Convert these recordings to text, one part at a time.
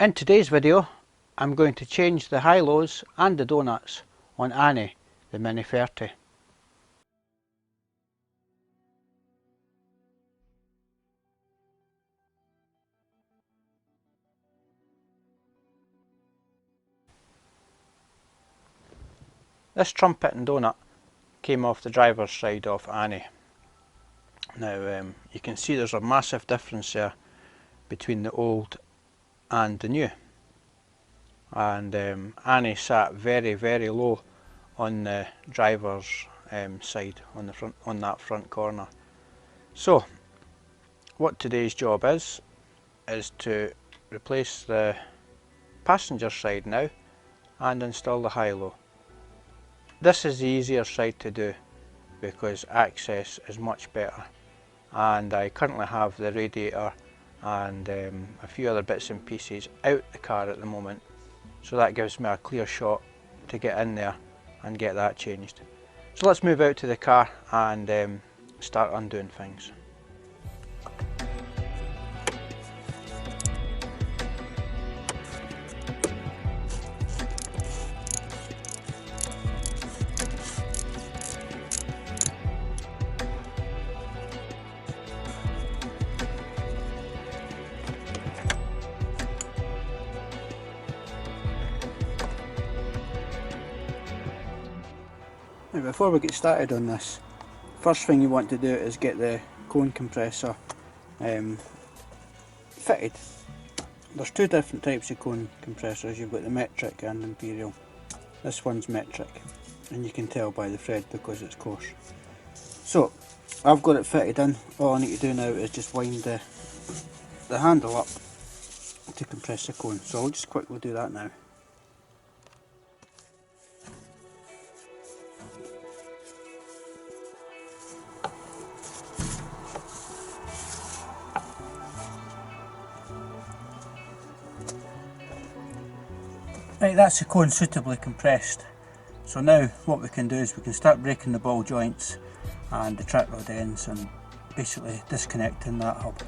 In today's video, I'm going to change the Hilos and the donuts on Annie, the Mini 30. This trumpet and donut came off the driver's side of Annie. Now you can see there's a massive difference there between the old and the new. And Annie sat very low on the driver's side, on that front corner. So what today's job is to replace the passenger side now and install the Hilo. This is the easier side to do because access is much better, and I currently have the radiator and a few other bits and pieces out the car at the moment, so that gives me a clear shot to get in there and get that changed. So let's move out to the car and start undoing things. Now, before we get started on this, first thing you want to do is get the cone compressor fitted. There's two different types of cone compressors. You've got the metric and imperial. This one's metric, and you can tell by the thread because it's coarse. So I've got it fitted in. All I need to do now is just wind the handle up to compress the cone. So I'll just quickly do that now. Right, that's the cone suitably compressed. So now what we can do is we can start breaking the ball joints and the track rod ends and basically disconnecting that hub.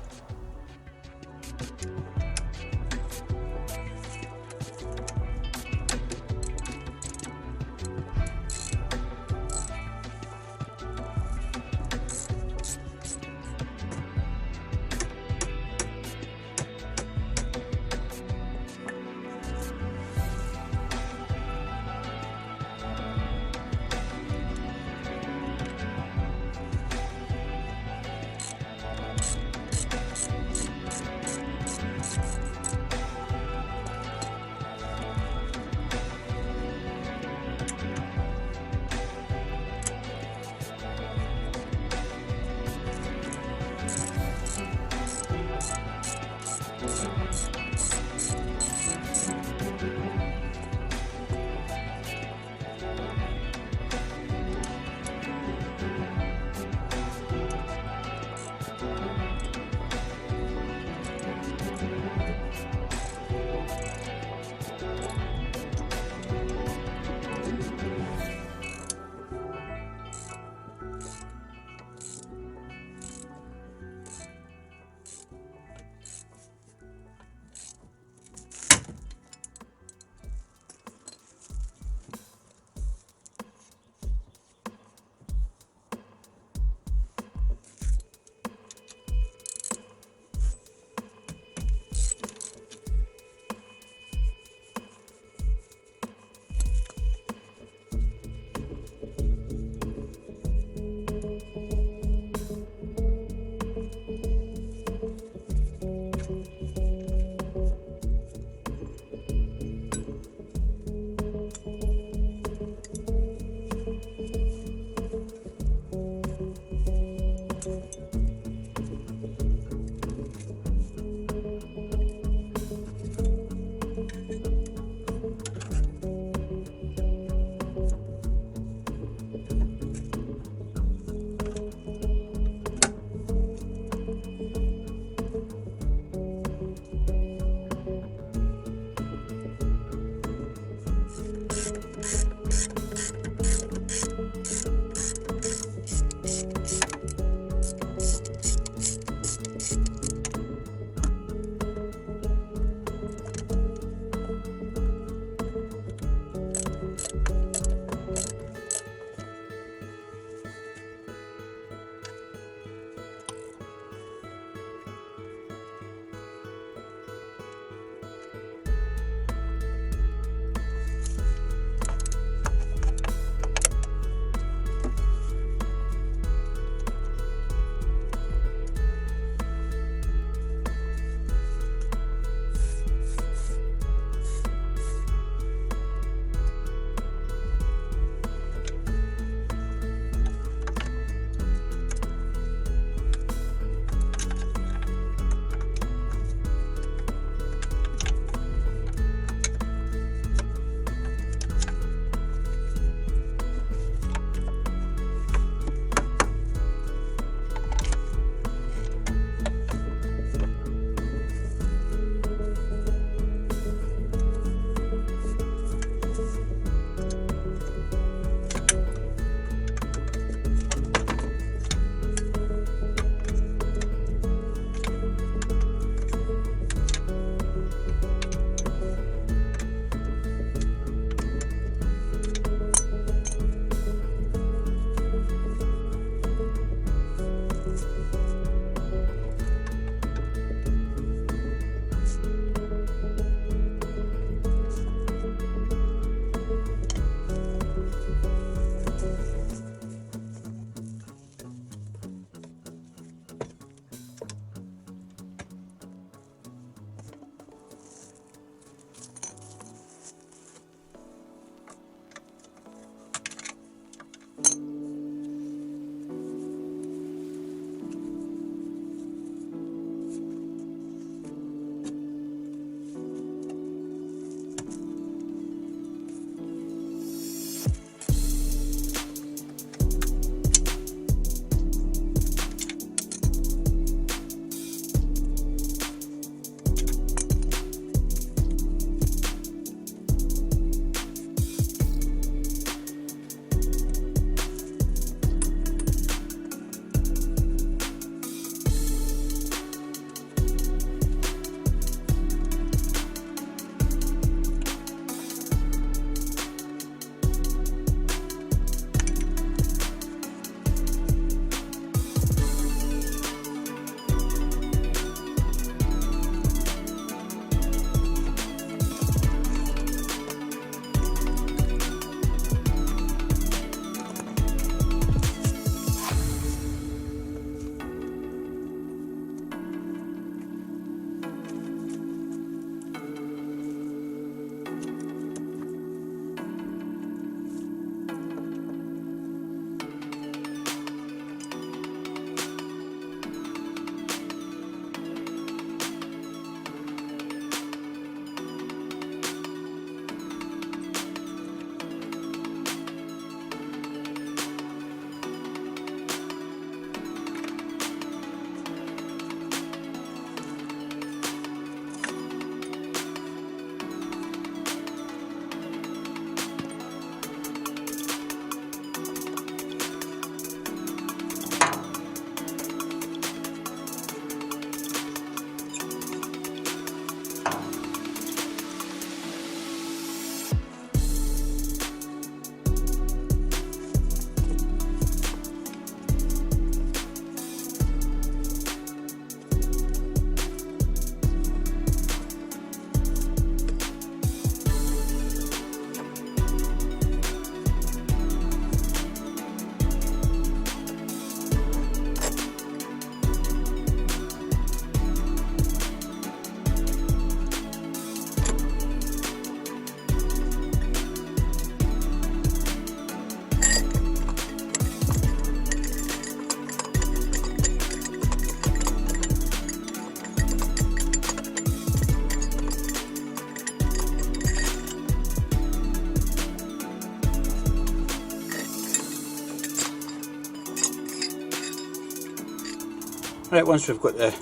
Right, once we've got the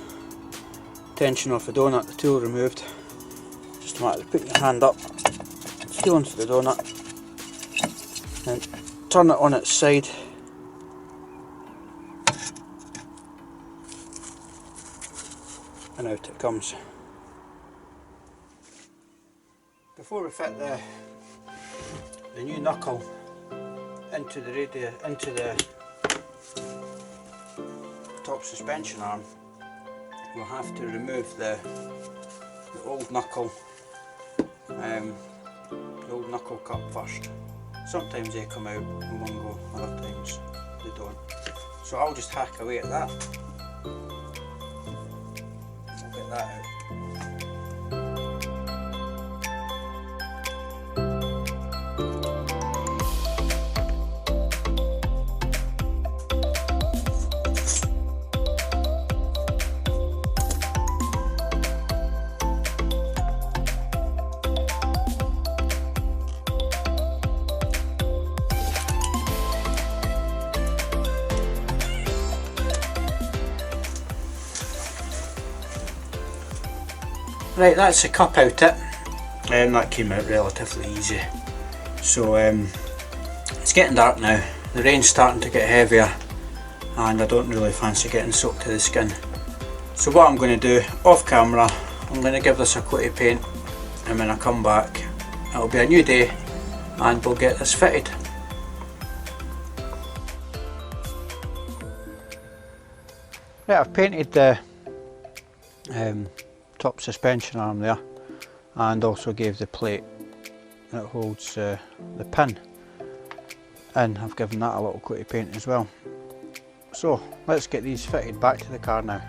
tension off the donut, the tool removed, just a matter of putting your hand up, feeling for the donut, and turn it on its side, and out it comes. Before we fit the new knuckle into the top suspension arm, we'll have to remove the old knuckle, the old knuckle cup first. Sometimes they come out in one go, other times they don't. So I'll just hack away at that. We'll get that out. Right, that's the cup out it, that came out relatively easy. So it's getting dark now, the rain's starting to get heavier, and I don't really fancy getting soaked to the skin. So what I'm going to do, off camera, I'm going to give this a coat of paint, and when I come back it'll be a new day and we'll get this fitted. Right, I've painted the top suspension arm there, and also gave the plate that holds the pin, and I've given that a little coat of paint as well. So let's get these fitted back to the car now.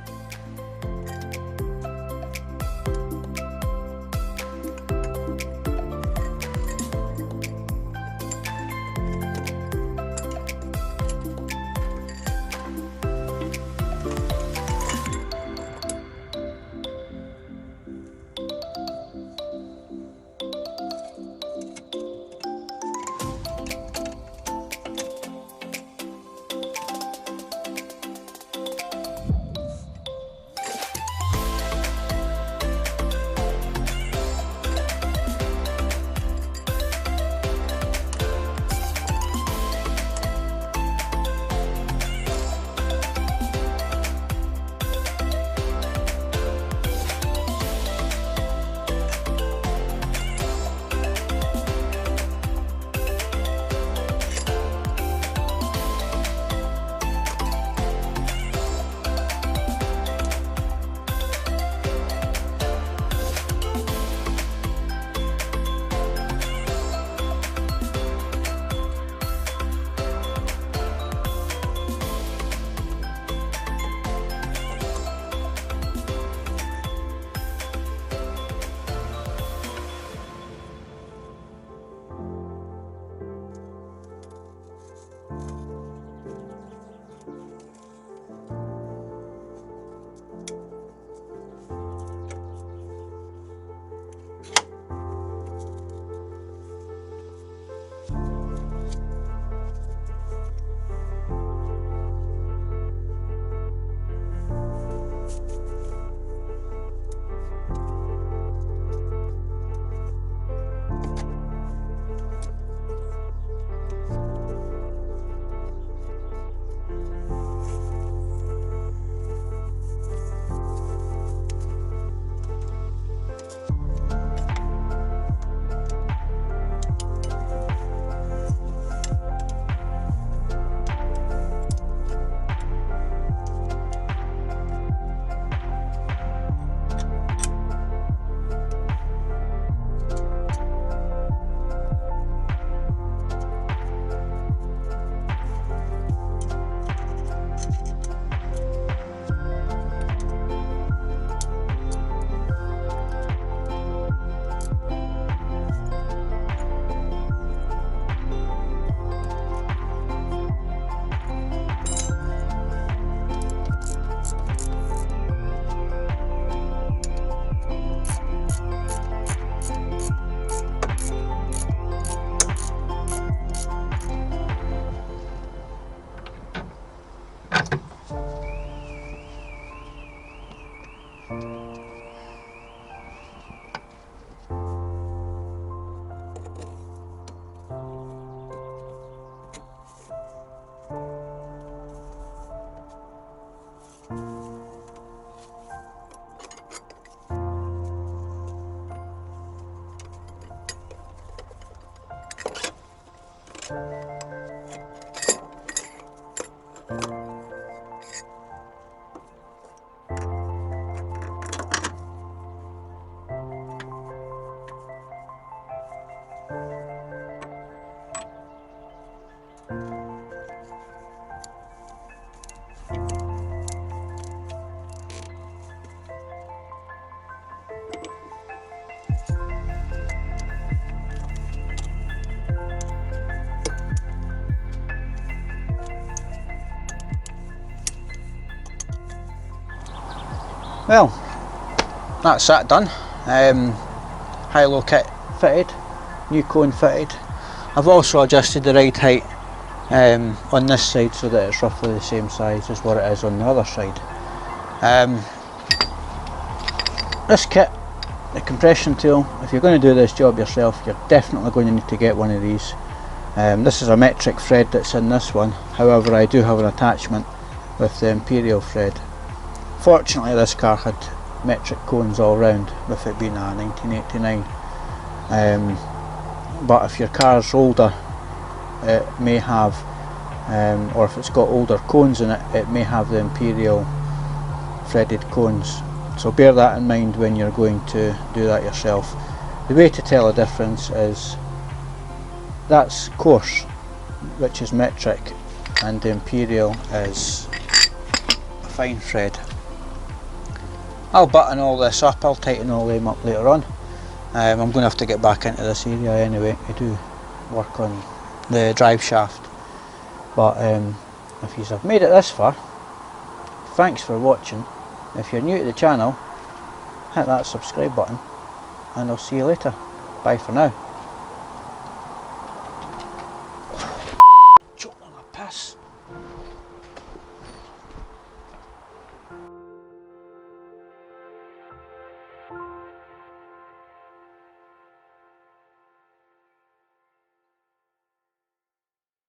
Well, that's that done. Hilo kit fitted, new cone fitted. I've also adjusted the ride height on this side so that it's roughly the same size as what it is on the other side. This kit, the compression tool, if you're going to do this job yourself, you're definitely going to need to get one of these. This is a metric thread that's in this one, however I do have an attachment with the imperial thread. Fortunately this car had metric cones all round, with it being a 1989. But if your car's older, it may have, or if it's got older cones in it, it may have the imperial threaded cones. So bear that in mind when you're going to do that yourself. The way to tell a difference is that's coarse, which is metric, and the imperial is a fine thread. I'll button all this up, I'll tighten all them up later on. I'm going to have to get back into this area anyway to do work on the drive shaft. But if you have made it this far, thanks for watching. If you're new to the channel, hit that subscribe button, and I'll see you later. Bye for now. Choking on a piss.